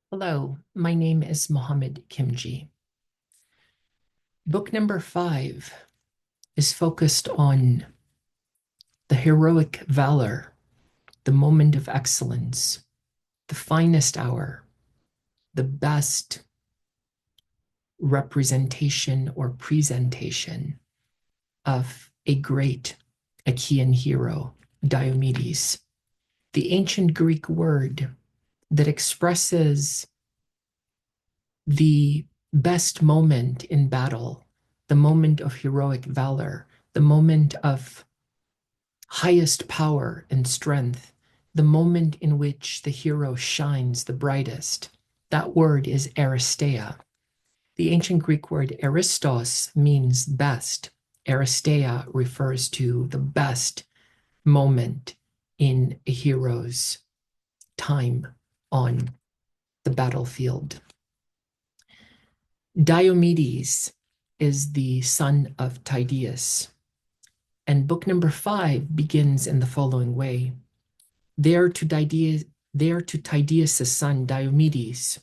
Hello, my name is Mohammed Kimji. Book number 5 is focused on the heroic valor, the moment of excellence, the finest hour, the best representation or presentation of a great Achaean hero, Diomedes. The ancient Greek word that expresses the best moment in battle, the moment of heroic valor, the moment of highest power and strength, the moment in which the hero shines the brightest. That word is aristeia. The ancient Greek word aristos means best. Aristeia refers to the best moment in a hero's time on the battlefield. Diomedes is the son of Tydeus. And book number 5 begins in the following way. There to Tydeus' son Diomedes,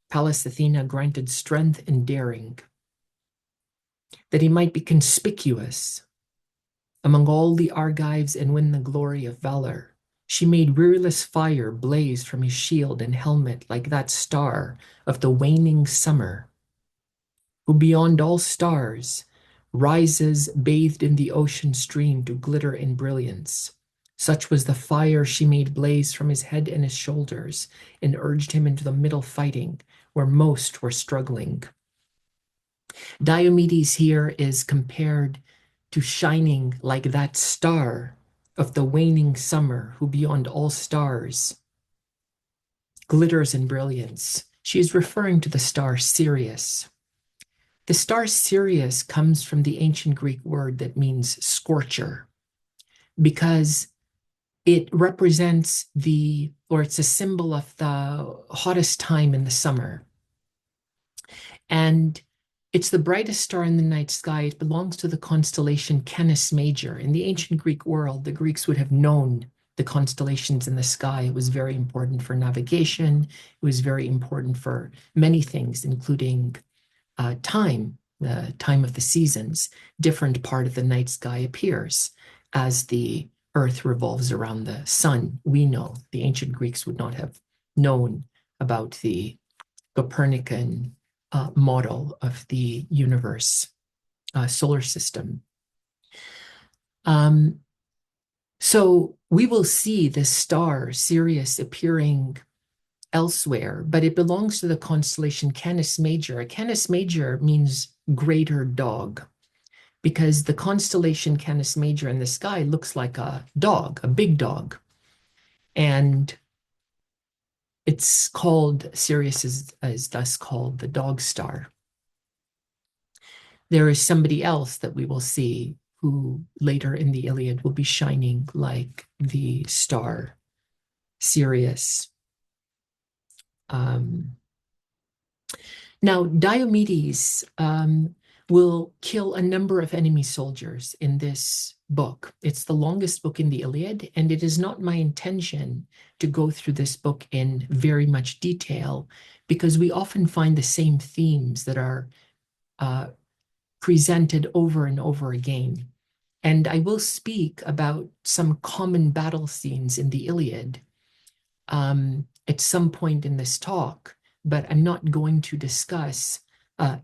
Pallas Athena granted strength and daring, that he might be conspicuous among all the Argives and win the glory of valor. She made rearless fire blaze from his shield and helmet like that star of the waning summer, who beyond all stars rises bathed in the ocean stream to glitter in brilliance. Such was the fire she made blaze from his head and his shoulders, and urged him into the middle fighting, where most were struggling. Diomedes here is compared to shining like that star of the waning summer, who beyond all stars glitters in brilliance. She is referring to the star Sirius. The star Sirius comes from the ancient Greek word that means scorcher, because it represents it's a symbol of the hottest time in the summer. And it's the brightest star in the night sky. It belongs to the constellation Canis Major. In the ancient Greek world, the Greeks would have known the constellations in the sky. It was very important for navigation. It was very important for many things, including time, the time of the seasons. Different part of the night sky appears as the earth revolves around the sun. We know the ancient Greeks would not have known about the Copernican model of the universe, solar system. So we will see this star Sirius appearing elsewhere, but it belongs to the constellation Canis Major. Canis Major means greater dog, because the constellation Canis Major in the sky looks like a dog, a big dog. And it's called, Sirius is thus called the dog star. There is somebody else that we will see who later in the Iliad will be shining like the star Sirius. Now, Diomedes will kill a number of enemy soldiers in this book. It's the longest book in the Iliad, and it is not my intention to go through this book in very much detail, because we often find the same themes that are presented over and over again. And I will speak about some common battle scenes in the Iliad at some point in this talk, but I'm not going to discuss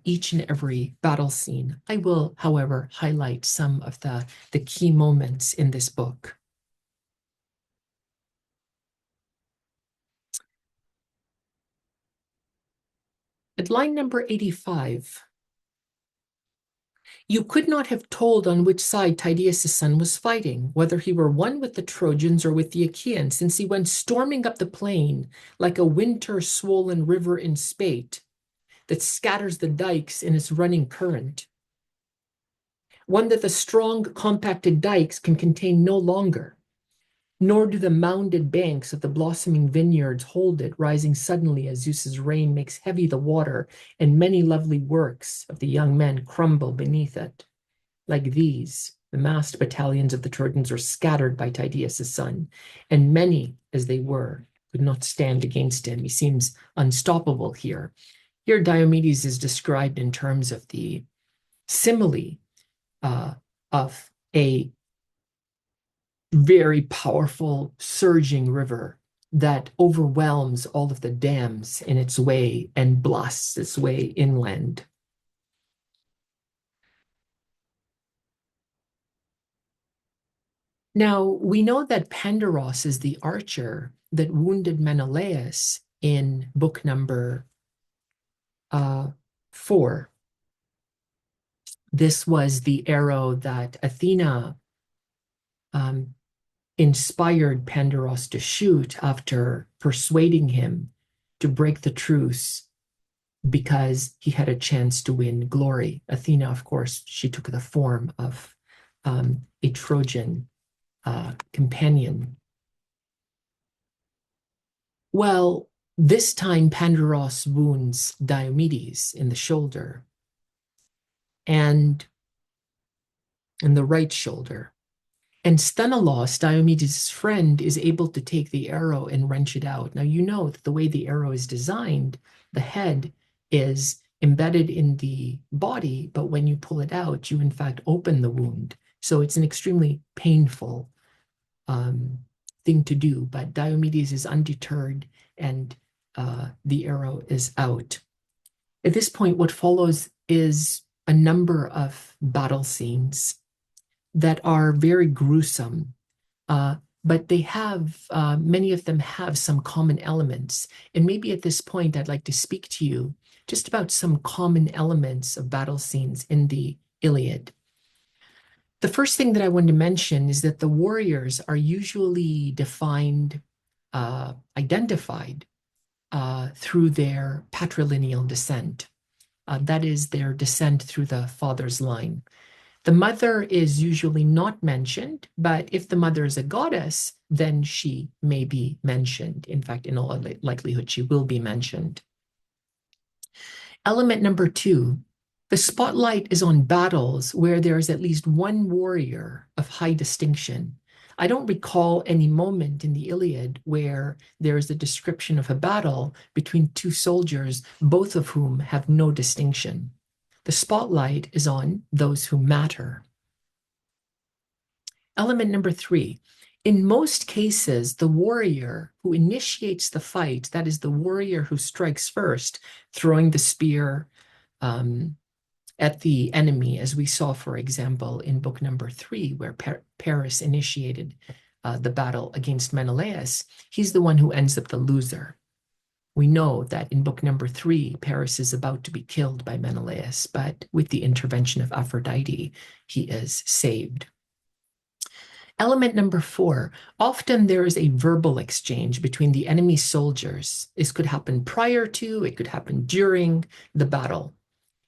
each and every battle scene. I will, however, highlight some of the key moments in this book. At line number 85, you could not have told on which side Tydeus' son was fighting, whether he were one with the Trojans or with the Achaeans, since he went storming up the plain like a winter-swollen river in spate that scatters the dikes in its running current, one that the strong, compacted dikes can contain no longer, nor do the mounded banks of the blossoming vineyards hold it, rising suddenly as Zeus's rain makes heavy the water, and many lovely works of the young men crumble beneath it. Like these, the massed battalions of the Trojans are scattered by Tydeus' son, and many as they were, could not stand against him. He seems unstoppable here. Here, Diomedes is described in terms of the simile of a very powerful, surging river that overwhelms all of the dams in its way and blasts its way inland. Now, we know that Pandaros is the archer that wounded Menelaus in book number 4. This was the arrow that Athena inspired Pandaros to shoot after persuading him to break the truce because he had a chance to win glory. Athena, of course, she took the form of a Trojan companion. Well, this time Pandaros wounds Diomedes in the shoulder and in the right shoulder. And Sthenelus, Diomedes' friend, is able to take the arrow and wrench it out. Now, you know that the way the arrow is designed, the head is embedded in the body, but when you pull it out, you in fact open the wound. So it's an extremely painful thing to do, but Diomedes is undeterred and the arrow is out. At this point, what follows is a number of battle scenes that are very gruesome, but they have, many of them have some common elements. And maybe at this point, I'd like to speak to you just about some common elements of battle scenes in the Iliad. The first thing that I want to mention is that the warriors are usually defined, identified through their patrilineal descent. That is their descent through the father's line. The mother is usually not mentioned, but if the mother is a goddess, then she may be mentioned. In fact, in all likelihood, she will be mentioned. Element number 2, the spotlight is on battles where there is at least one warrior of high distinction. I don't recall any moment in the Iliad where there is a description of a battle between two soldiers, both of whom have no distinction. The spotlight is on those who matter. Element number 3, in most cases, the warrior who initiates the fight, that is the warrior who strikes first, throwing the spear at the enemy, as we saw, for example, in book number 3, where Paris initiated the battle against Menelaus, he's the one who ends up the loser. We know that in book number 3, Paris is about to be killed by Menelaus, but with the intervention of Aphrodite, he is saved. Element number 4, often there is a verbal exchange between the enemy soldiers. This could happen prior to, it could happen during the battle.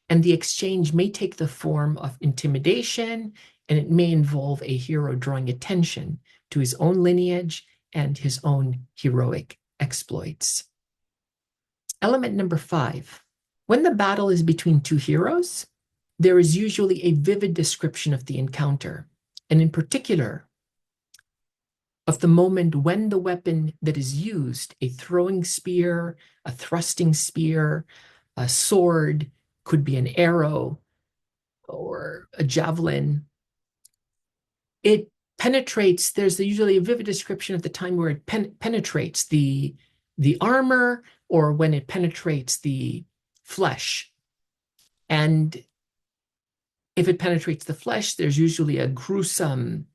And the exchange may take the form of intimidation, and it may involve a hero drawing attention to his own lineage and his own heroic exploits. Element number 5, when the battle is between two heroes, there is usually a vivid description of the encounter, and in particular, of the moment when the weapon that is used, a throwing spear, a thrusting spear, a sword, could be an arrow or a javelin, it penetrates, there's usually a vivid description of the time where it penetrates the armor or when it penetrates the flesh. And if it penetrates the flesh, there's usually a gruesome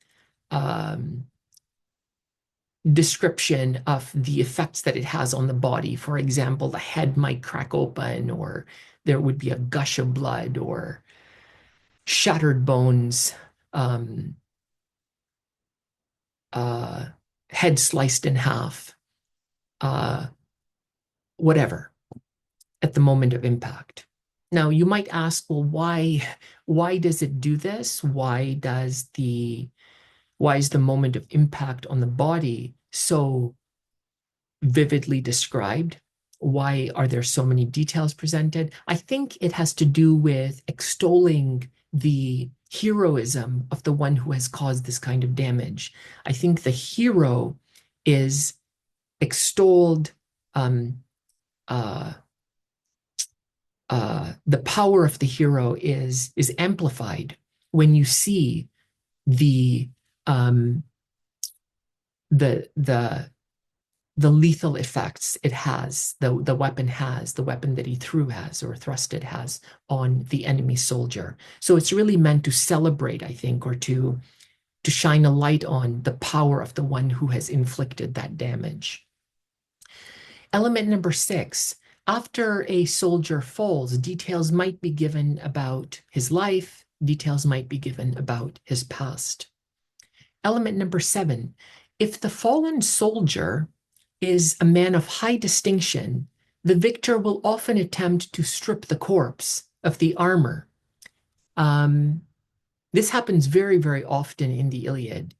description of the effects that it has on the body. For example, the head might crack open, or there would be a gush of blood, or shattered bones, head sliced in half, whatever, at the moment of impact. Now, you might ask, well, why does it do this? Why is the moment of impact on the body so vividly described? Why are there so many details presented? I think it has to do with extolling the heroism of the one who has caused this kind of damage. I think the hero is extolled, the power of the hero is amplified when you see the um, the lethal effects it has, the weapon has, the weapon that he threw has or thrusted has on the enemy soldier. So it's really meant to celebrate, I think, or to shine a light on the power of the one who has inflicted that damage. Element number 6, after a soldier falls, details might be given about his life, details might be given about his past. Element number 7, if the fallen soldier is a man of high distinction, the victor will often attempt to strip the corpse of the armor. This happens very, very often in the Iliad.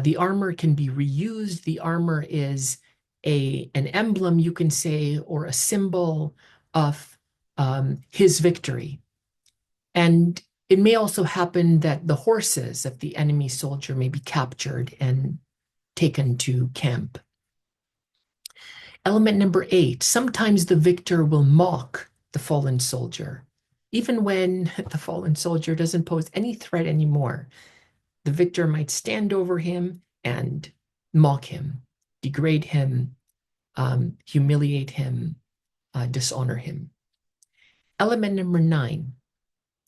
The armor can be reused. The armor is an emblem, you can say, or a symbol of his victory. And it may also happen that the horses of the enemy soldier may be captured and taken to camp. Element number 8, sometimes the victor will mock the fallen soldier. Even when the fallen soldier doesn't pose any threat anymore, the victor might stand over him and mock him, degrade him, humiliate him, dishonor him. Element number 9,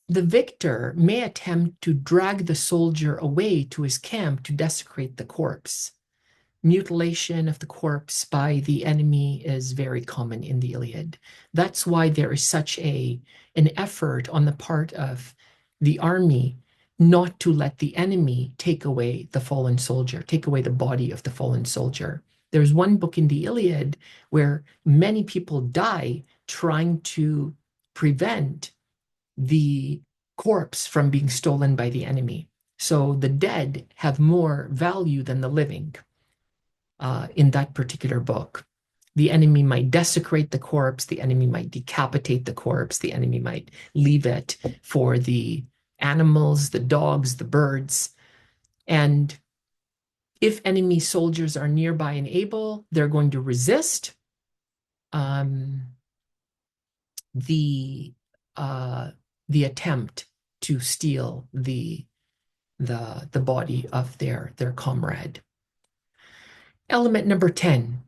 the victor may attempt to drag the soldier away to his camp to desecrate the corpse. Mutilation of the corpse by the enemy is very common in the Iliad. That's why there is such an effort on the part of the army not to let the enemy take away the fallen soldier, take away the body of the fallen soldier. There's one book in the Iliad where many people die trying to prevent the corpse from being stolen by the enemy. So the dead have more value than the living. In that particular book, the enemy might desecrate the corpse, the enemy might decapitate the corpse, the enemy might leave it for the animals, the dogs, the birds. And if enemy soldiers are nearby and able, they're going to resist the attempt to steal the body of their comrade. Element number 10.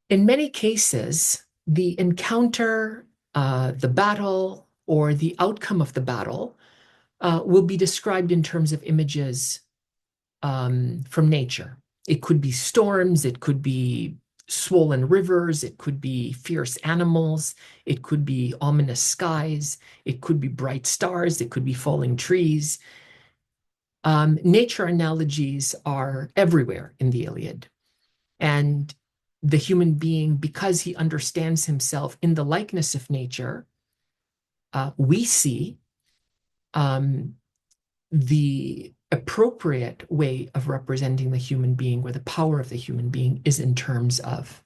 In many cases, the encounter, the battle, or the outcome of the battle will be described in terms of images from nature. It could be storms, it could be swollen rivers, it could be fierce animals, it could be ominous skies, it could be bright stars, it could be falling trees. Nature analogies are everywhere in the Iliad. And the human being, because he understands himself in the likeness of nature, we see the appropriate way of representing the human being, where the power of the human being is in terms of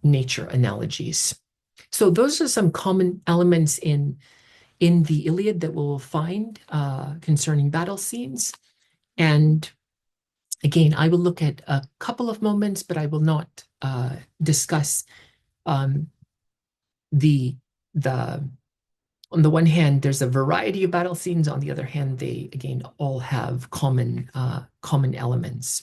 nature analogies. So those are some common elements in the Iliad that we'll find concerning battle scenes. And again, I will look at a couple of moments, but I will not discuss on the one hand, there's a variety of battle scenes. On the other hand, they again all have common elements.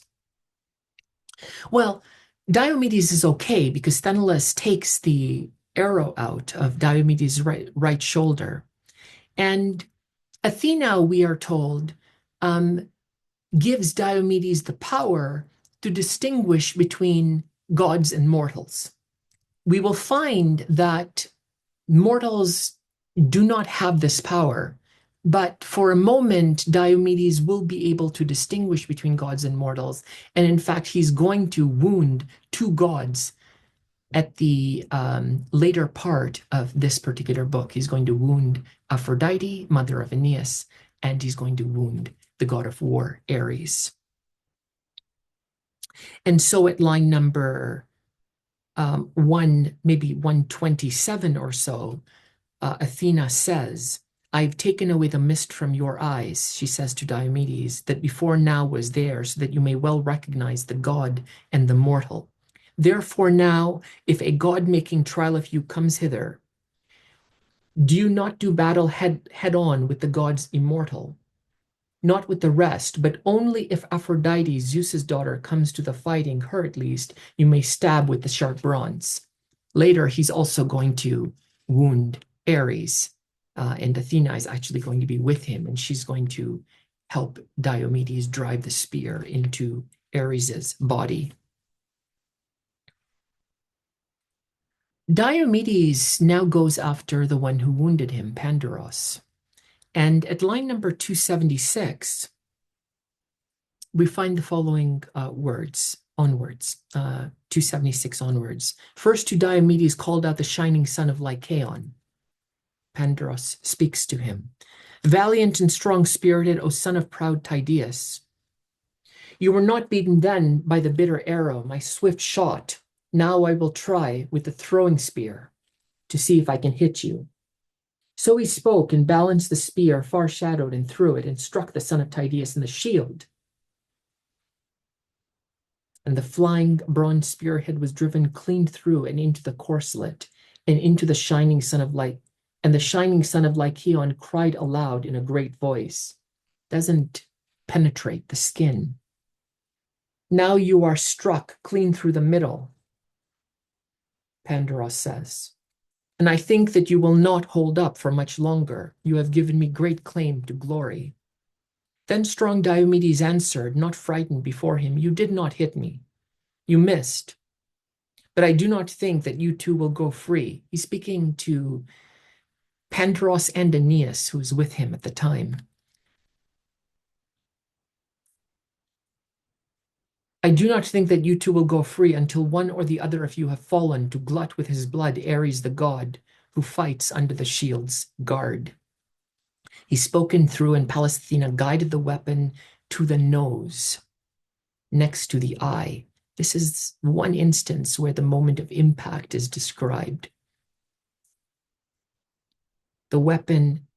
Well, Diomedes is okay because Sthenelus takes the arrow out of Diomedes' right shoulder, and Athena, we are told, gives Diomedes the power to distinguish between gods and mortals. We will find that mortals do not have this power, but for a moment, Diomedes will be able to distinguish between gods and mortals. And in fact, he's going to wound 2 gods at the later part of this particular book. He's going to wound Aphrodite, mother of Aeneas, and he's going to wound the god of war, Ares. And so at line number maybe 127 or so, Athena says, "I've taken away the mist from your eyes," she says to Diomedes, "that before now was there, so that you may well recognize the god and the mortal. Therefore now, if a god-making trial of you comes hither, do you not do battle head on with the gods immortal, not with the rest, but only if Aphrodite, Zeus's daughter, comes to the fighting, her at least, you may stab with the sharp bronze. Later, he's also going to wound Ares, and Athena is actually going to be with him, and she's going to help Diomedes drive the spear into Ares's body. Diomedes now goes after the one who wounded him, Pandaros. And at line number 276, we find the following words, onwards, 276 onwards. First to Diomedes called out the shining son of Lycaon. Pandaros speaks to him. Valiant and strong-spirited, O son of proud Tydeus, you were not beaten then by the bitter arrow, my swift shot. Now I will try with the throwing spear to see if I can hit you. So he spoke and balanced the spear, far shadowed, and threw it, and struck the son of Tydeus in the shield. And the flying bronze spearhead was driven clean through and into the corslet, and into the shining son of Light. And the shining son of Lycaon cried aloud in a great voice. Doesn't penetrate the skin. Now you are struck clean through the middle, Pandaros says. And I think that you will not hold up for much longer. You have given me great claim to glory. Then strong Diomedes answered, not frightened before him, you did not hit me. You missed. But I do not think that you two will go free. He's speaking to Pandaros and Aeneas, who was with him at the time. I do not think that you two will go free until one or the other of you have fallen to glut with his blood Ares the god, who fights under the shield's guard. He's spoken through, and Pallas Athena guided the weapon to the nose, next to the eye. This is one instance where the moment of impact is described. The weapon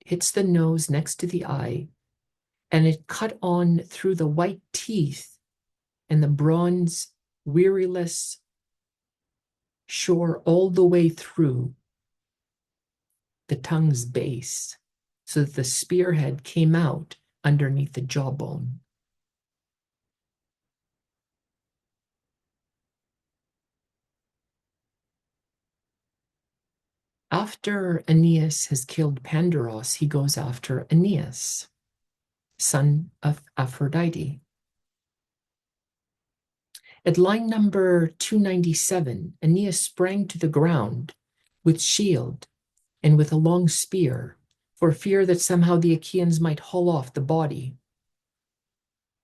hits the nose next to the eye, and it cut on through the white teeth and the bronze weariless shore all the way through the tongue's base, so that the spearhead came out underneath the jawbone. After Aeneas has killed Pandaros, he goes after Aeneas, son of Aphrodite. At line number 297, Aeneas sprang to the ground with shield and with a long spear, for fear that somehow the Achaeans might haul off the body.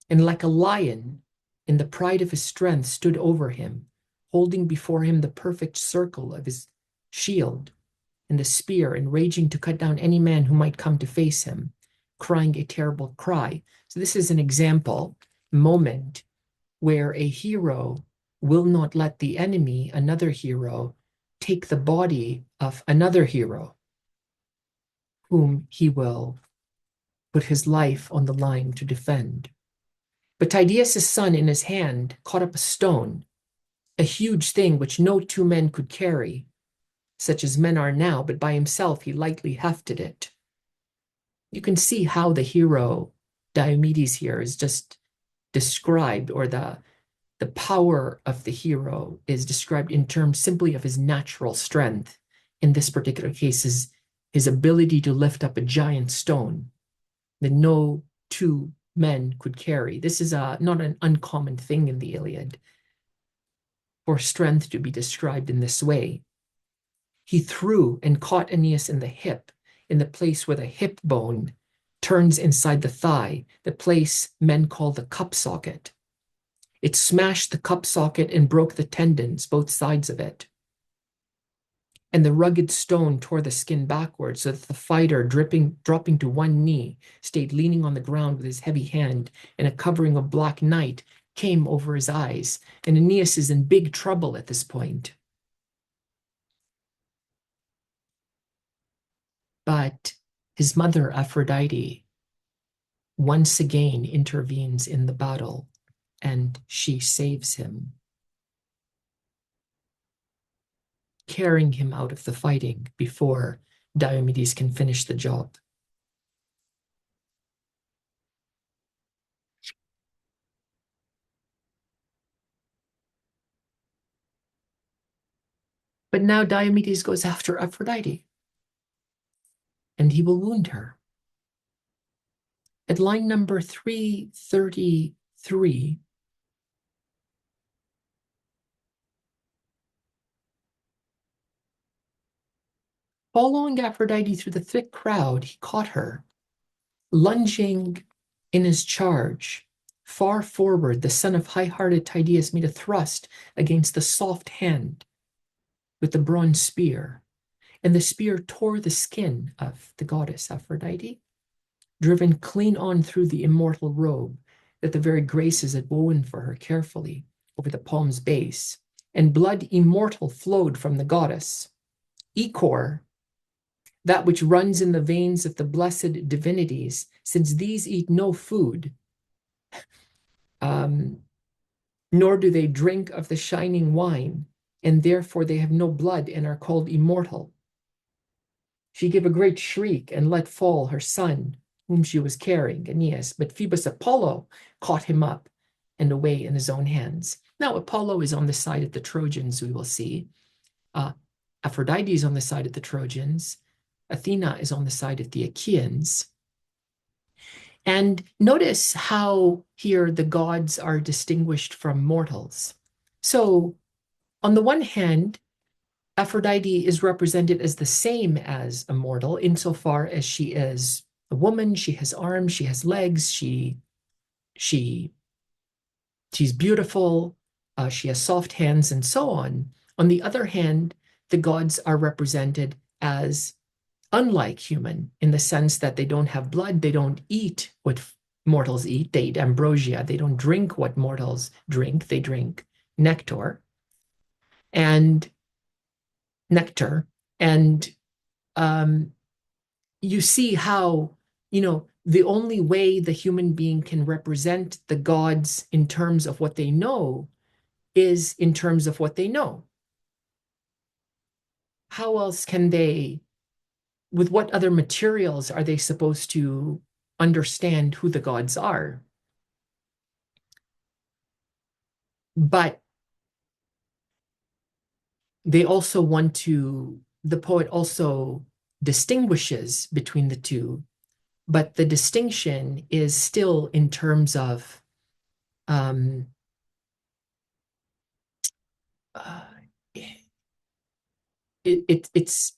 And like a lion, in the pride of his strength, stood over him, holding before him the perfect circle of his shield and the spear, and raging to cut down any man who might come to face him, crying a terrible cry. So this is an example, moment, where a hero will not let the enemy, another hero, take the body of another hero, whom he will put his life on the line to defend. But Tydeus' son in his hand caught up a stone, a huge thing which no two men could carry, such as men are now, but by himself he lightly hefted it. You can see how the hero, Diomedes here, is just described, or the power of the hero is described in terms simply of his natural strength. In this particular case, his ability to lift up a giant stone that no two men could carry. This is not an uncommon thing in the Iliad for strength to be described in this way. He threw and caught Aeneas in the hip, in the place where the hip bone turns inside the thigh, the place men call the cup socket. It smashed the cup socket and broke the tendons, both sides of it. And the rugged stone tore the skin backwards, so that the fighter, dropping to one knee, stayed leaning on the ground with his heavy hand, and a covering of black night came over his eyes. And Aeneas is in big trouble at this point. But his mother, Aphrodite, once again intervenes in the battle, and she saves him. carrying him out of the fighting before Diomedes can finish the job. But now Diomedes goes after Aphrodite, and he will wound her. At line number 333, following Aphrodite through the thick crowd, he caught her, lunging in his charge. Far forward, the son of high-hearted Tydeus made a thrust against the soft hand with the bronze spear, and the spear tore the skin of the goddess Aphrodite, driven clean on through the immortal robe that the very Graces had woven for her carefully over the palm's base, and blood immortal flowed from the goddess. Ichor, that which runs in the veins of the blessed divinities, since these eat no food, nor do they drink of the shining wine, and therefore they have no blood and are called immortal. She gave a great shriek and let fall her son, whom she was carrying, Aeneas, but Phoebus Apollo caught him up and away in his own hands. Now Apollo is on the side of the Trojans, we will see. Aphrodite is on the side of the Trojans. Athena is on the side of the Achaeans. And notice how here the gods are distinguished from mortals. So on the one hand, Aphrodite is represented as the same as a mortal insofar as she is a woman, she has arms, she has legs, she's beautiful, she has soft hands, and so on. On the other hand, the gods are represented as unlike human in the sense that they don't have blood, they don't eat what mortals eat, they eat ambrosia, they don't drink what mortals drink, they drink nectar. And you see how, the only way the human being can represent the gods in terms of what they know is in terms of what they know. How else can they, with what other materials are they supposed to understand who the gods are? But they also want to, the poet also distinguishes between the two, but the distinction is still in terms of it's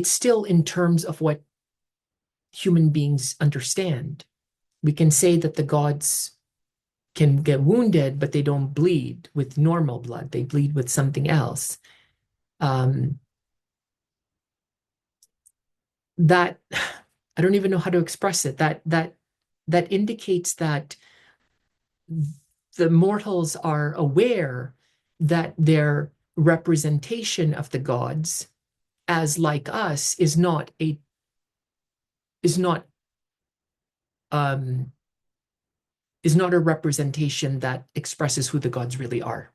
still in terms of what human beings understand. We can say that the gods can get wounded, but they don't bleed with normal blood. They bleed with something else. That I don't even know how to express it. That indicates that the mortals are aware that their representation of the gods, as like us, is not a representation that expresses who the gods really are.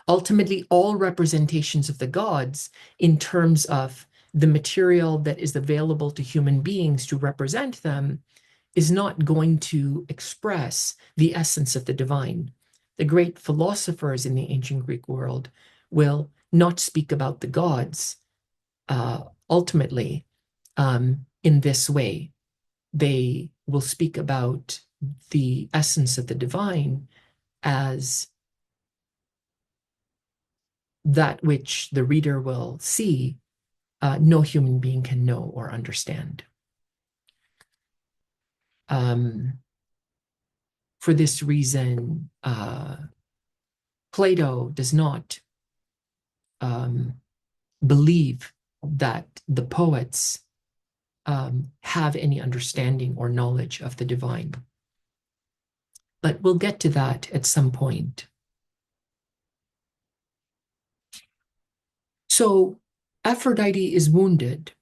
Ultimately, all representations of the gods in terms of the material that is available to human beings to represent them is not going to express the essence of the divine. The great philosophers in the ancient Greek world will not speak about the gods ultimately in this way. They will speak about the essence of the divine as that which the reader will see no human being can know or understand. For this reason, Plato does not believe that the poets have any understanding or knowledge of the divine. But we'll get to that at some point. So Aphrodite is wounded.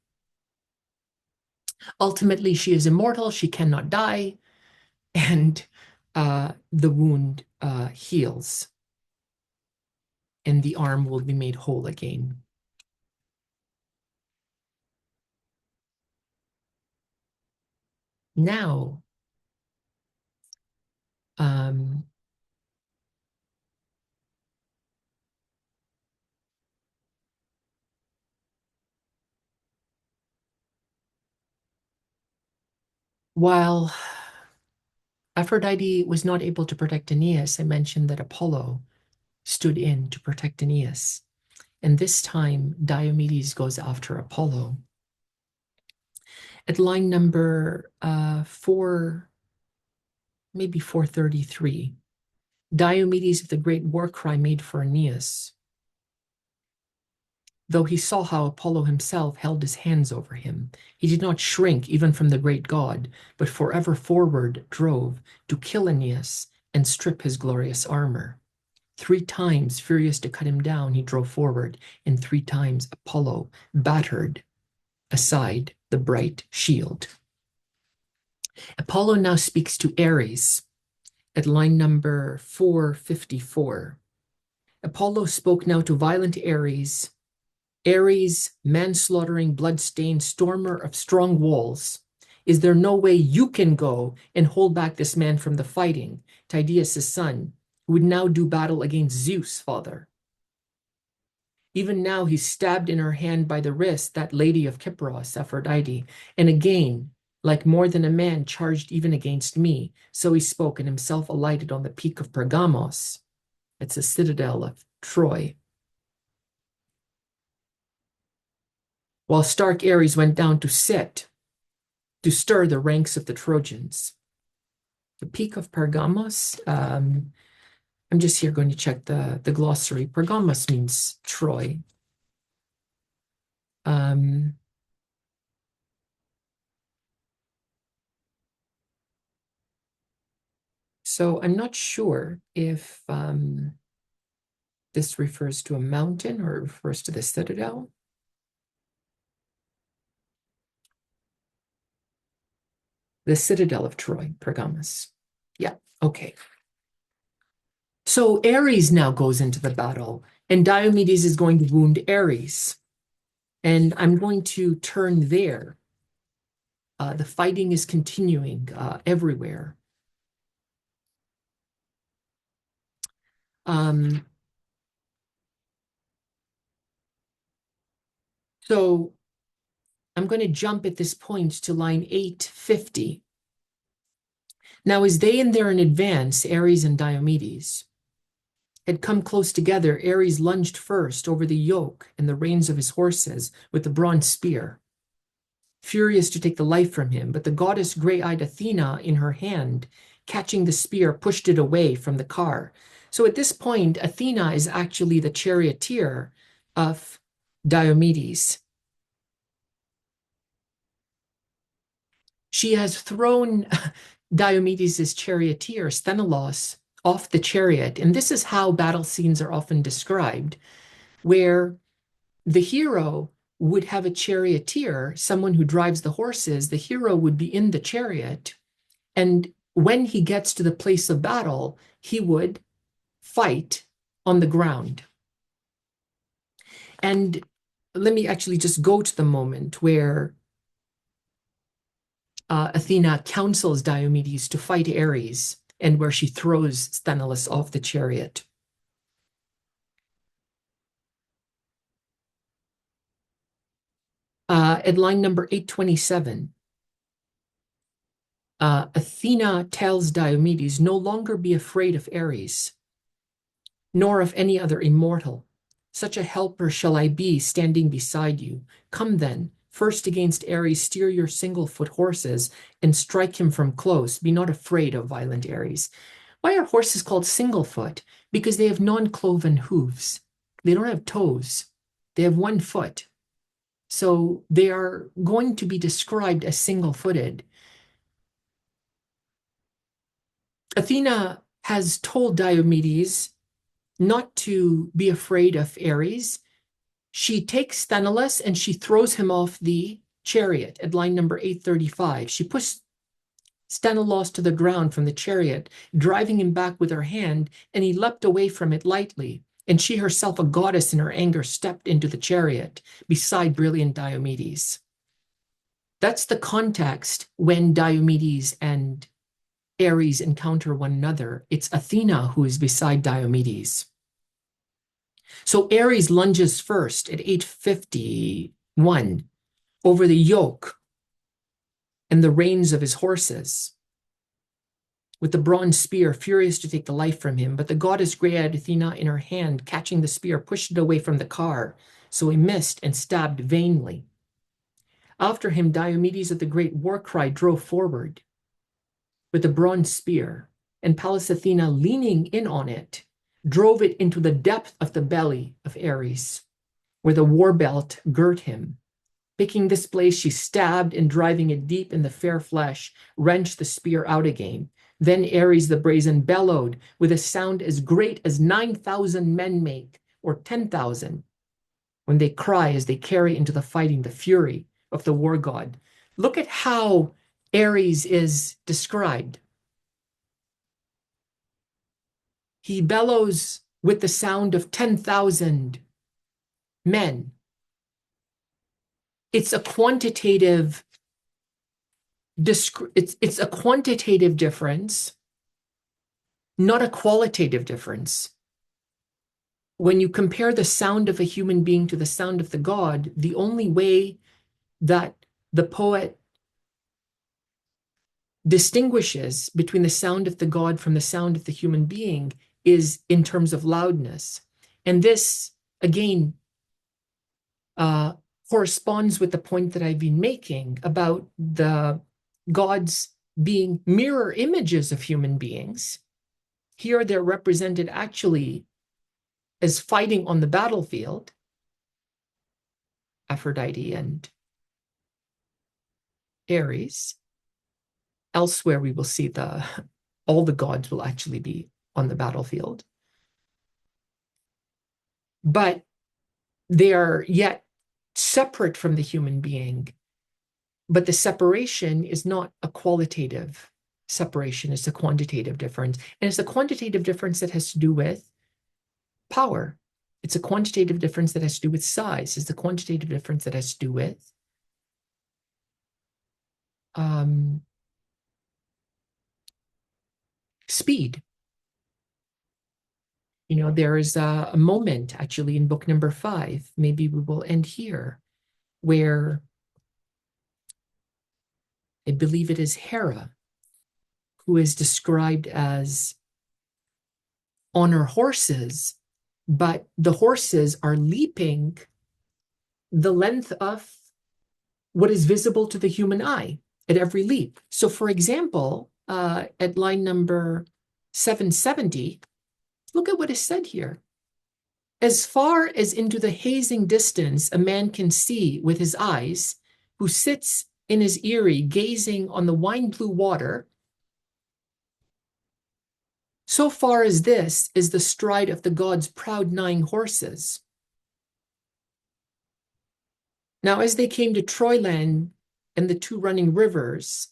Ultimately, she is immortal. She cannot die. And the wound heals. and the arm will be made whole again. Now, while Aphrodite was not able to protect Aeneas, I mentioned that Apollo stood in to protect Aeneas. And this time, Diomedes goes after Apollo. At line number 433, Diomedes of the great war cry made for Aeneas, though he saw how Apollo himself held his hands over him. He did not shrink even from the great god, but forever forward drove to kill Aeneas and strip his glorious armor. 3 times, furious to cut him down, he drove forward, and 3 times Apollo battered aside the bright shield. Apollo now speaks to Ares at line number 454. Apollo spoke now to violent Ares, Ares, manslaughtering, blood-stained stormer of strong walls. Is there no way you can go and hold back this man from the fighting, Tydeus' son, who would now do battle against Zeus, father? Even now he's stabbed in her hand by the wrist, that lady of Kypros, Aphrodite, and again, like more than a man, charged even against me. So he spoke, and himself alighted on the peak of Pergamos. It's a citadel of Troy. While stark Ares went down to sit, to stir the ranks of the Trojans. The peak of Pergamos, I'm just here going to check the glossary. Pergamos means Troy. So I'm not sure if this refers to a mountain or refers to the citadel. The citadel of Troy, Pergamos. Yeah, okay. So Ares now goes into the battle, and Diomedes is going to wound Ares. And I'm going to turn there. The fighting is continuing everywhere. So I'm going to jump at this point to line 850. Now, as they and there in advance, Ares and Diomedes had come close together, Ares lunged first over the yoke and the reins of his horses with the bronze spear, furious to take the life from him. But the goddess gray-eyed Athena in her hand, catching the spear, pushed it away from the car. So at this point, Athena is actually the charioteer of Diomedes. She has thrown Diomedes' charioteer, Sthenelus, off the chariot. And this is how battle scenes are often described, where the hero would have a charioteer, someone who drives the horses. The hero would be in the chariot. And when he gets to the place of battle, he would fight on the ground. And let me actually just go to the moment where Athena counsels Diomedes to fight Ares, and where she throws Sthenelus off the chariot. At line number 827, Athena tells Diomedes, no longer be afraid of Ares, nor of any other immortal. Such a helper shall I be standing beside you. Come then, first against Ares steer your single-foot horses and strike him from close. Be not afraid of violent Ares. Why are horses called single-foot? Because they have non-cloven hooves. They don't have toes. They have 1 foot. So they are going to be described as single-footed. Athena has told Diomedes not to be afraid of Ares. She takes Sthenelus and she throws him off the chariot at line number 835. She pushed Sthenelus to the ground from the chariot, driving him back with her hand, and he leapt away from it lightly. and she herself, a goddess in her anger, stepped into the chariot beside brilliant Diomedes. That's the context when Diomedes and Ares encounter one another. It's Athena who is beside Diomedes. So Ares lunges first at 8:51 over the yoke and the reins of his horses, with the bronze spear, furious to take the life from him. But the goddess gray-eyed Athena, in her hand, catching the spear, pushed it away from the car, so he missed and stabbed vainly. After him, Diomedes of the great war cry drove forward with the bronze spear, and Pallas Athena, leaning in on it, drove it into the depth of the belly of Ares, where the war belt girt him. Picking this place, she stabbed, and driving it deep in the fair flesh, wrenched the spear out again. Then Ares the brazen bellowed with a sound as great as 9,000 men make, or 10,000, when they cry as they carry into the fighting the fury of the war god. Look at how Ares is described. He bellows with the sound of 10,000 men. It's a quantitative it's a quantitative difference, not a qualitative difference. When you compare the sound of a human being to the sound of the god, the only way that the poet distinguishes between the sound of the god from the sound of the human being is in terms of loudness. And this, again, corresponds with the point that I've been making about the gods being mirror images of human beings. Here they're represented actually as fighting on the battlefield, Aphrodite and Ares. Elsewhere, we will see all the gods will actually be on the battlefield. But they are yet separate from the human being. But the separation is not a qualitative separation, it's a quantitative difference. And it's a quantitative difference that has to do with power. It's a quantitative difference that has to do with size. It's a quantitative difference that has to do with speed. You know, there is a moment actually in book number 5, maybe we will end here, where I believe it is Hera who is described as on her horses, but the horses are leaping the length of what is visible to the human eye at every leap. So for example, at line number 770, look at what is said here. As far as into the hazing distance a man can see with his eyes, who sits in his eyrie gazing on the wine blue water, so far as this is the stride of the gods' proud 9 horses. Now, as they came to Troyland and the 2 running rivers,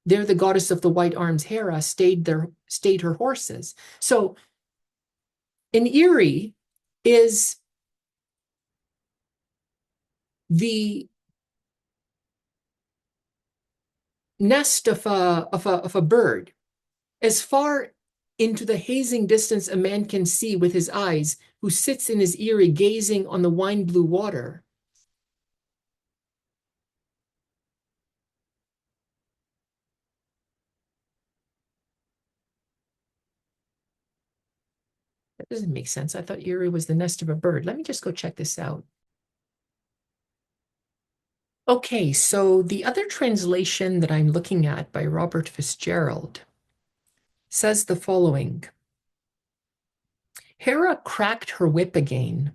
there the goddess of the white arms, Hera, stayed her horses. So an eyrie is the nest of a bird. As far into the hazing distance a man can see with his eyes, who sits in his eyrie gazing on the wine blue water. That doesn't make sense. I thought eyrie was the nest of a bird. Let me just go check this out. Okay, so the other translation that I'm looking at by Robert Fitzgerald says the following. Hera cracked her whip again.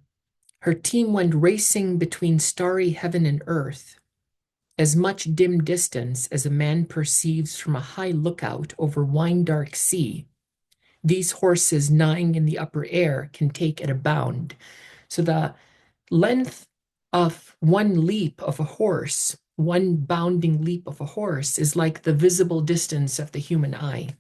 Her team went racing between starry heaven and earth, as much dim distance as a man perceives from a high lookout over wine-dark sea. These horses, gnawing in the upper air, can take at a bound. So the length of one leap of a horse, one bounding leap of a horse, is like the visible distance of the human eye.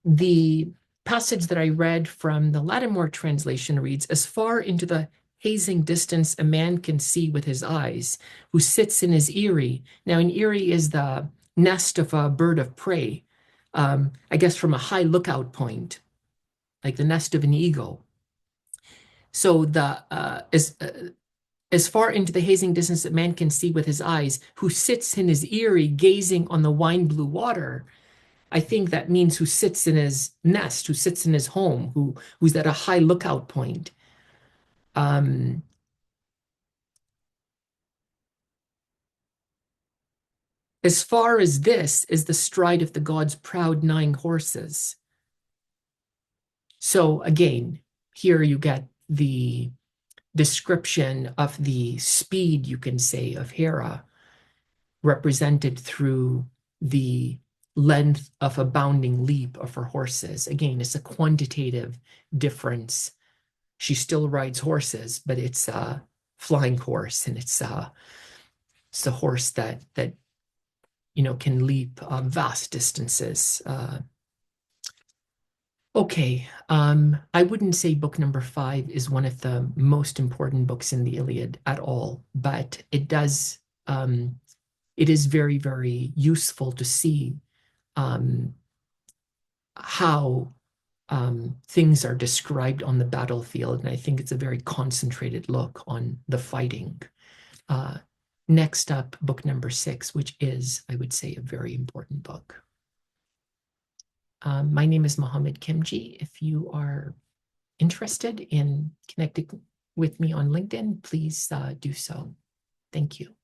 The passage that I read from the Lattimore translation reads, "As far into the hazing distance a man can see with his eyes, who sits in his eyrie." Now, an eyrie is the nest of a bird of prey, I guess from a high lookout point, like the nest of an eagle. So as far into the hazing distance that man can see with his eyes, who sits in his eyrie gazing on the wine blue water. I think that means who sits in his nest, who sits in his home, who's at a high lookout point. As far as this is the stride of the gods' proud 9 horses. So again, here you get the description of the speed, you can say, of Hera, represented through the length of a bounding leap of her horses. Again, it's a quantitative difference. She still rides horses, but it's a flying horse, and it's a horse that can leap vast distances. Okay, I wouldn't say book number 5 is one of the most important books in the Iliad at all, but it does. It is very, very useful to see how things are described on the battlefield, and I think it's a very concentrated look on the fighting. Next up, book number 6, which is, I would say, a very important book. My name is Mohammed Kimji. If you are interested in connecting with me on LinkedIn, please do so. Thank you.